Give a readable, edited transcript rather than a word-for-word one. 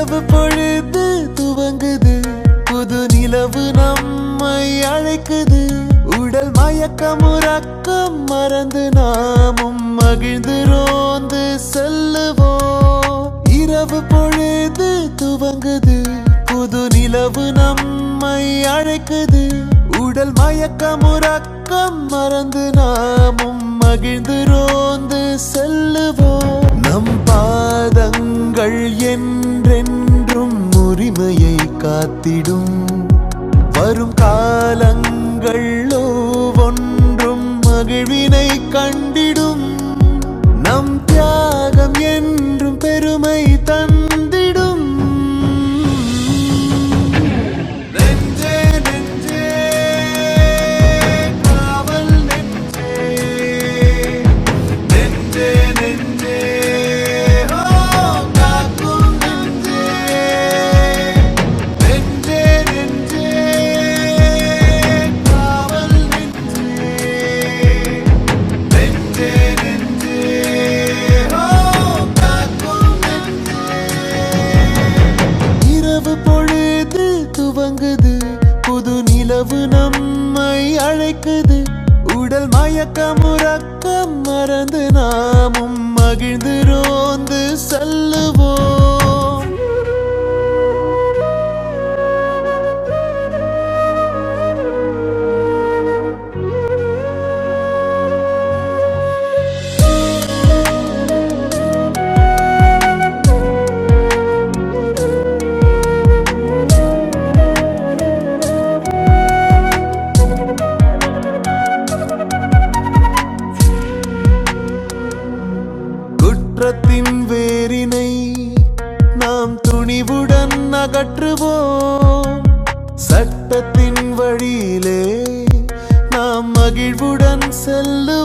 இரவு பொழுது துவங்குது, புது நிலவு நம்மை அழைக்குது. உடல் மயக்கம் உறக்கம் மறந்து நாமும் மகிழ்ந்து ரோந்து செல்லுவோம். இரவு பொழுது துவங்குது, புது நிலவு நம்மை அழைக்குது. உடல் மயக்கம் உறக்கம் மறந்து நாமும் மகிழ்ந்து ரோந்து செல்லுவோம். நம் பாதங்கள் என்றென்றும் உரிமையை காத்திடும். வரும் காலங்கள் ஒவ்வொன்றும் மகிழ்வினை கண்டிடும். நம் தியாகம் என்றும் பெருமை தந்திடும். நெஞ்சே நெஞ்சே காவல் நெஞ்சே, நெஞ்சே நெஞ்சே ஓ காக்கும் நெஞ்சே, நெஞ்சே நெஞ்சே காவல் நெஞ்சே, நெஞ்சே நெஞ்சே ஓ காக்கும் நெஞ்சே. இரவு பொழுது துவங்குது, புது நிலவு நம்மை அழைக்குது. உடல் மயக்கம் உறக்கம் மறந்து நாமும் மகிழ்ந்து ரோந்து செல்லுவோம். குற்றத்தின் வேரினை நாம் துணிவுடன் அகற்றுவோம். சட்டத்தின் வழியிலே நாம் மகிழ்வுடன் செல்லுவோம்.